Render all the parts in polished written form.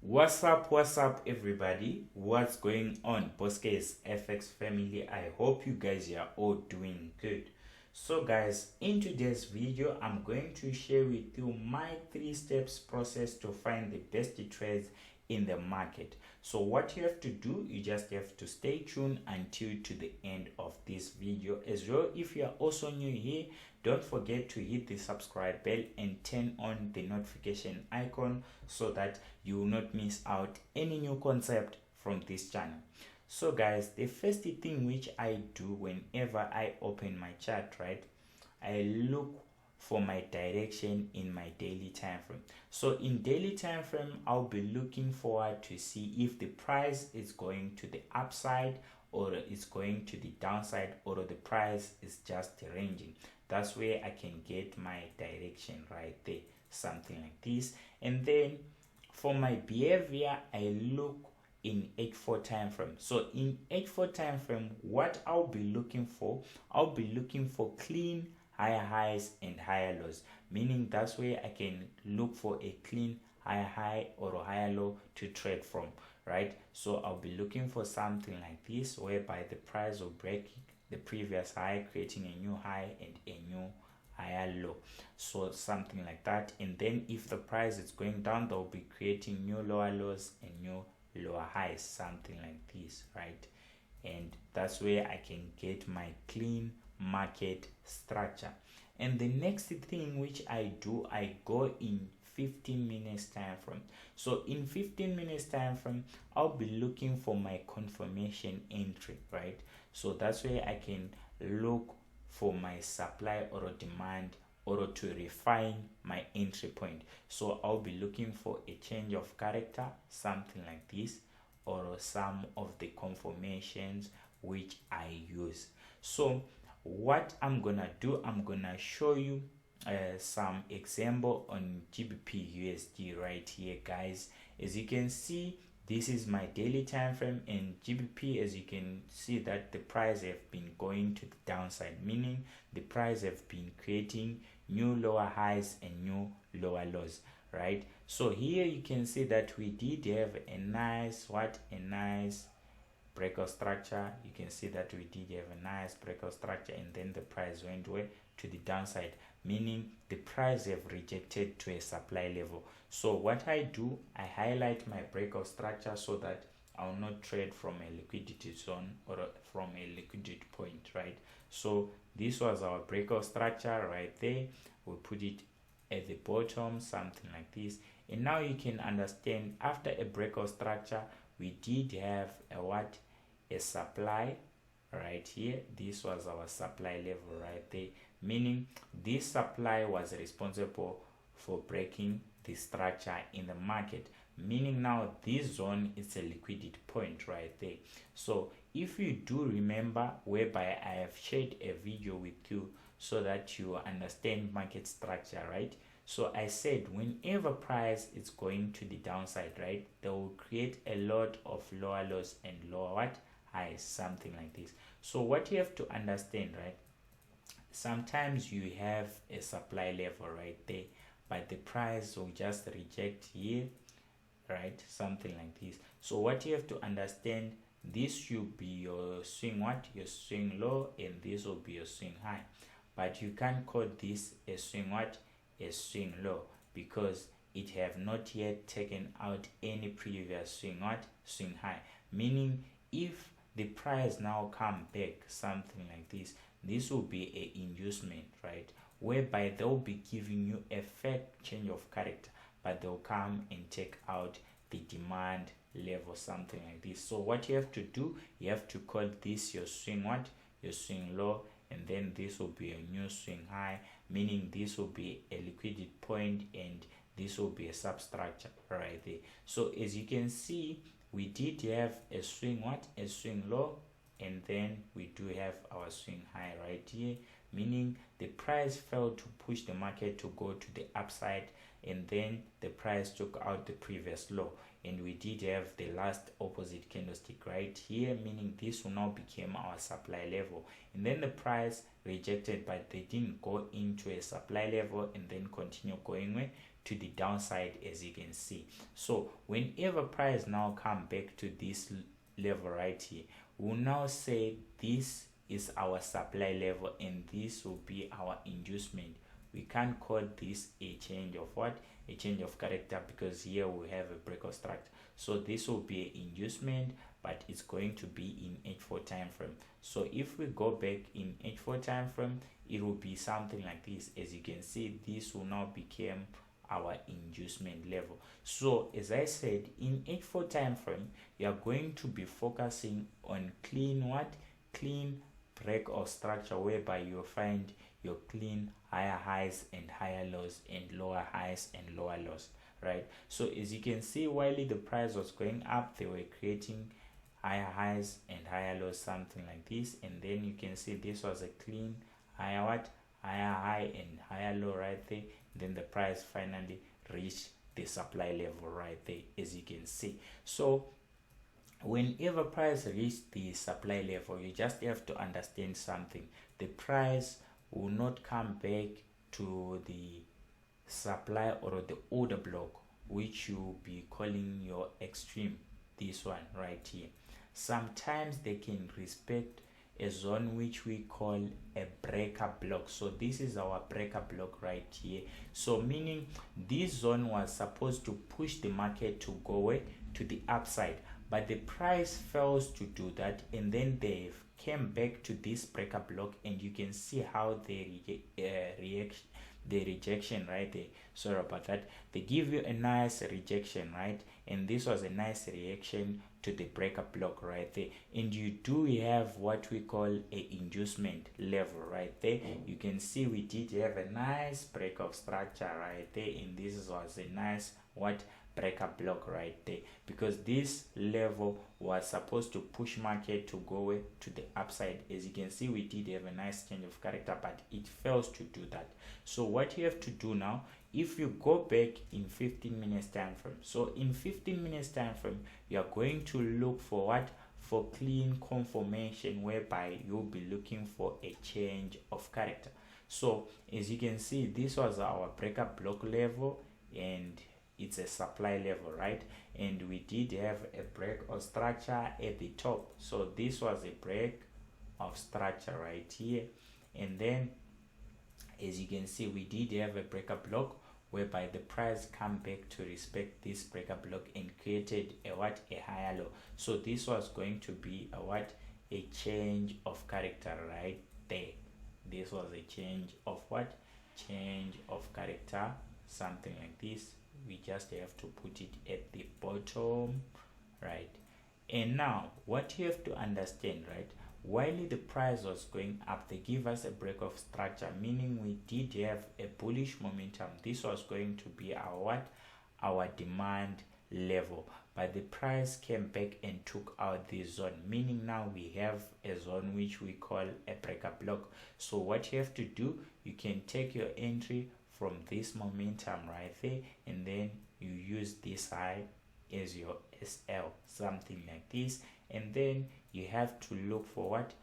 What's up everybody? What's going on? Bosskayz FX family. I hope you guys are all doing good. So guys, in today's video I'm going to share with you my 3 steps process to find the best trades in the market. So what you have to do, you just have to stay tuned until to the end of this video. As well, if you are also new here, don't forget to hit the subscribe bell and turn on the notification icon so that you will not miss out any new concept from this channel. So guys, the first thing which I do whenever I open my chart, right, I look for my direction in my daily time frame. So in daily time frame, I'll be looking forward to see if the price is going to the upside or it's going to the downside, or the price is just ranging. That's where I can get my direction right there, something like this. And then for my behavior, I look in H4 time frame. So in H4 time frame, what I'll be looking for clean higher highs and higher lows, meaning that's where I can look for a clean higher high or a higher low to trade from, right? So I'll be looking for something like this, whereby the price will break the previous high, creating a new high and a new higher low. So something like that. And then if the price is going down, they'll be creating new lower lows and new lower highs, something like this, right? And that's where I can get my clean market structure. And the next thing which I do, I go in 15 minutes time frame. So in 15 minutes time frame, I'll be looking for my confirmation entry, right? So that's where I can look for my supply or demand, or to refine my entry point. So I'll be looking for a change of character, something like this, or some of the confirmations which I use. So what I'm gonna do, I'm gonna show you some example on GBP USD right here, guys. As you can see, this is my daily time frame, and GBP, as you can see, that the price have been going to the downside, meaning the price have been creating new lower highs and new lower lows, right? So here you can see that we did have a nice breakout structure. You can see that we did have a nice breakout structure, and then the price went way to the downside, meaning the price have rejected to a supply level. So what I do, I highlight my breakout structure so that I'll not trade from a liquidity zone or from a liquidity point, right? So this was our breakout structure right there. We put it at the bottom, something like this. And now you can understand, after a breakout structure, we did have a supply right here. This was our supply level right there, meaning this supply was responsible for breaking the structure in the market, meaning now this zone is a liquidity point right there. So if you do remember, whereby I have shared a video with you so that you understand market structure, right? So I said whenever price is going to the downside, right, they will create a lot of lower lows and lower highs, something like this. So what you have to understand, right, sometimes you have a supply level right there, but the price will just reject here, right, something like this. So what you have to understand, this should be your swing your swing low, and this will be your swing high, but you can't call this a swing a swing low, because it have not yet taken out any previous swing high, meaning if the price now come back, something like this will be a inducement, right, whereby they'll be giving you a fake change of character, but they'll come and take out the demand level, something like this. So what you have to do, you have to call this your swing your swing low, and then this will be a new swing high, meaning this will be a liquidity point, and this will be a substructure right there. So as you can see, we did have a swing a swing low, and then we do have our swing high right here, meaning the price failed to push the market to go to the upside, and then the price took out the previous low, and we did have the last opposite candlestick right here, meaning this will now become our supply level, and then the price rejected, but they didn't go into a supply level and then continue going to the downside, as you can see. So whenever price now come back to this level right here, we'll now say this is our supply level and this will be our inducement. We can't call this a change of what? A change of character, because here we have a break of structure. So this will be an inducement, but it's going to be in H4 time frame. So if we go back in H4 time frame, it will be something like this. As you can see, this will now become our inducement level. So as I said, in H4 time frame, you are going to be focusing on clean what? Clean break of structure, whereby you'll find your clean higher highs and higher lows and lower highs and lower lows, right? So as you can see, while the price was going up, they were creating higher highs and higher lows, something like this, and then you can see this was a clean higher what? Higher high and higher low right there. Then the price finally reached the supply level right there, as you can see. So whenever price reach the supply level, you just have to understand something. The price will not come back to the supply or the order block, which you'll be calling your extreme, this one right here. Sometimes they can respect a zone which we call a breaker block. So this is our breaker block right here. So meaning this zone was supposed to push the market to go away to the upside, but the price fails to do that, and then they came back to this breaker block, and you can see how they the rejection right there. Sorry about that. They give you a nice rejection, right? And this was a nice reaction to the breaker block right there, and you do have what we call a inducement level right there. You can see we did have a nice break of structure right there, and this was a nice what? Breaker block right there, because this level was supposed to push market to go to the upside. As you can see, we did have a nice change of character, but it fails to do that. So what you have to do now, if you go back in 15 minutes time frame, so in 15 minutes time frame, you are going to look for what? For clean confirmation, whereby you'll be looking for a change of character. So as you can see, this was our breaker block level, and it's a supply level, right? And we did have a break of structure at the top. So this was a break of structure right here, and then as you can see, we did have a breaker block whereby the price come back to respect this breaker block and created a what? A higher low. So this was going to be a what? A change of character right there. This was a change of what? Change of character, something like this. We just have to put it at the bottom, right? And now what you have to understand, right? While the price was going up, they give us a break of structure, meaning we did have a bullish momentum. This was going to be our what? Our demand level, but the price came back and took out this zone, meaning now we have a zone which we call a breaker block. So what you have to do, you can take your entry from this momentum right there, and then you use this high as your SL, something like this, and then you have to look for what?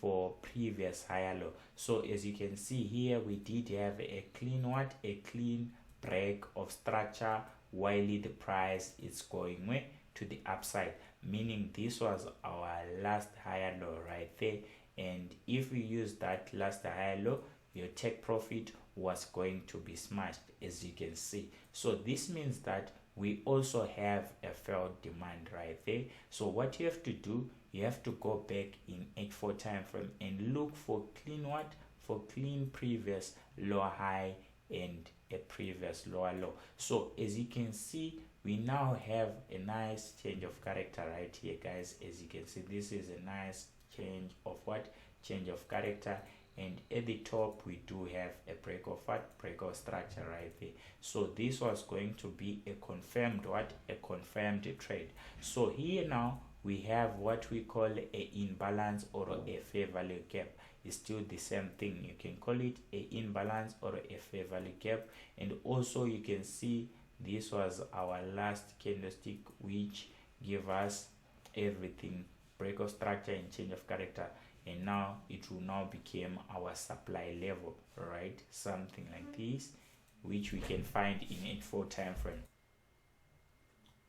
For previous higher low. So as you can see here, we did have a clean what? A clean break of structure while the price is going where? To the upside, meaning this was our last higher low right there, and if we use that last higher low, your take profit was going to be smashed, as you can see. So this means that we also have a failed demand right there. So what you have to do, you have to go back in H4 time frame and look for clean what? For clean previous lower high and a previous lower low. So as you can see, we now have a nice change of character right here, guys. As you can see, this is a nice change of what? Change of character. And at the top we do have a break of what? Break of structure right there. So this was going to be a confirmed what? A confirmed trade. So here now we have what we call a imbalance or a fair value gap. is still the same thing. You can call it a imbalance or a fair value gap. And also you can see this was our last candlestick, which give us everything, break of structure and change of character, and now it will now become our supply level, right? Something like this, which we can find in 8-4 time frame.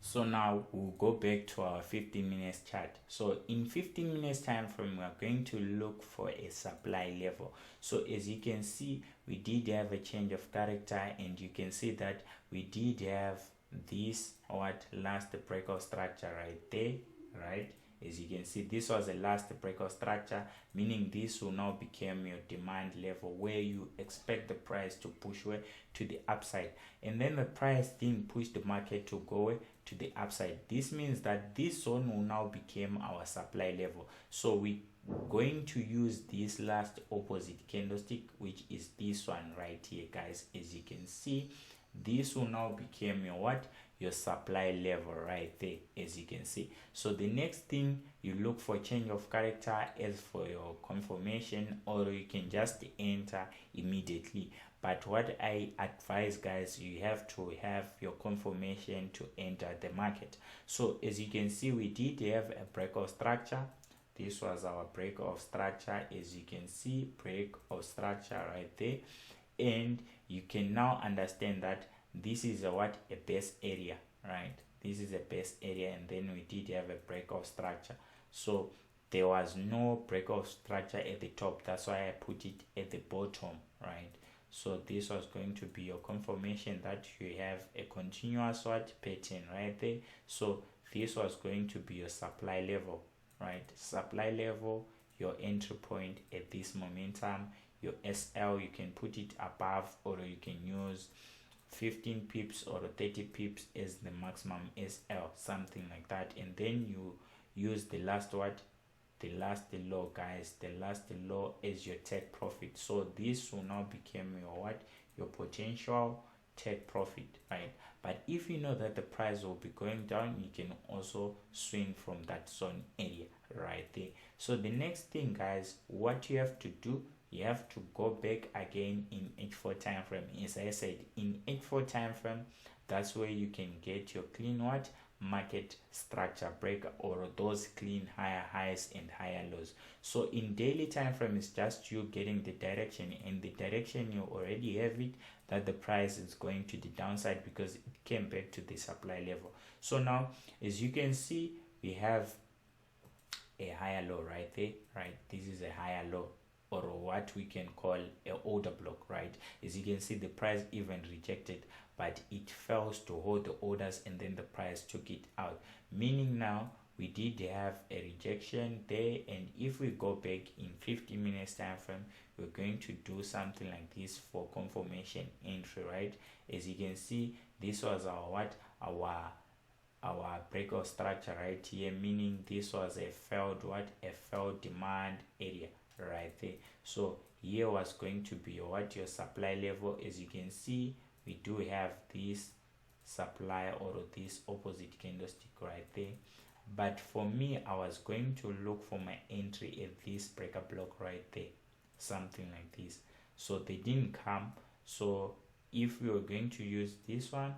So now we'll go back to our 15 minutes chart. So in 15 minutes time frame, we are going to look for a supply level. So as you can see, we did have a change of character, and you can see that we did have this last breakout structure right there, right? As you can see, this was the last breakout structure, meaning this will now become your demand level where you expect the price to push to the upside, and then the price didn't push the market to go to the upside. This means that this zone will now become our supply level. So we going to use this last opposite candlestick, which is this one right here, guys. As you can see, this will now become your supply level right there, as you can see. So the next thing, you look for change of character as for your confirmation, or you can just enter immediately. But what I advise, guys, you have to have your confirmation to enter the market. So as you can see, we did have a breakout structure. This was our break of structure. As you can see, break of structure right there, and you can now understand that this is a base area, right? This is a base area, and then we did have a break of structure. So there was no break of structure at the top, that's why I put it at the bottom, right? So this was going to be your confirmation that you have a continuous pattern right there. So this was going to be your supply level, right? Supply level, your entry point at this momentum. Your SL, you can put it above, or you can use 15 pips or 30 pips as the maximum SL, something like that. And then you use the last low, guys, the last low as your take profit. So this will now become your potential take profit, right? But if you know that the price will be going down, you can also swing from that zone area right there. So the next thing, guys, what you have to do, you have to go back again in 8-4 time frame. As I said, in 8-4 time frame, that's where you can get your clean market structure break, or those clean higher highs and higher lows. So in daily time frame, it's just you getting the direction, and the direction you already have it, that the price is going to the downside because it came back to the supply level. So now, as you can see, we have a higher low right there, right? This is a higher low, or what we can call a order block, right? As you can see, the price even rejected, but it fails to hold the orders, and then the price took it out, meaning now we did have a rejection there. And if we go back in 15 minutes time frame, we're going to do something like this for confirmation entry, right? As you can see, this was our breakout structure right here, meaning this was a failed demand area right there. So here was going to be your supply level. As you can see, we do have this supply, or this opposite candlestick right there. But for me, I was going to look for my entry at this breaker block right there, something like this. So they didn't come. So if we were going to use this one,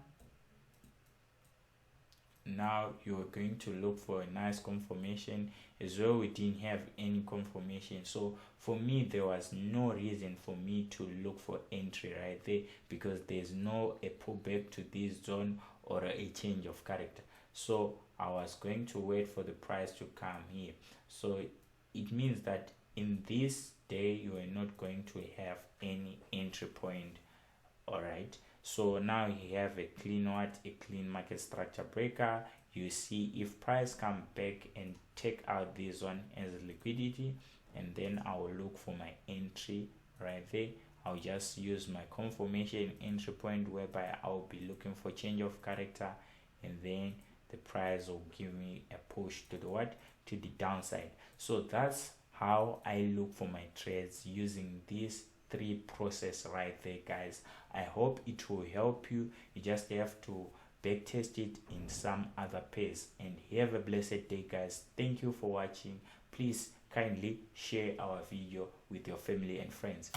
now you're going to look for a nice confirmation as well. We didn't have any confirmation, so for me there was no reason for me to look for entry right there, because there's no a pullback to this zone or a change of character. So I was going to wait for the price to come here. So it means that in this day you are not going to have any entry point. All right, so now you have a clean market structure breaker. You see if price come back and take out this one as liquidity, and then I will look for my entry right there. I'll just use my confirmation entry point, whereby I'll be looking for change of character, and then the price will give me a push to the downside. So that's how I look for my trades, using this 3 process right there, guys. I hope it will help you. You just have to backtest it in some other pace, and have a blessed day, guys. Thank you for watching. Please kindly share our video with your family and friends.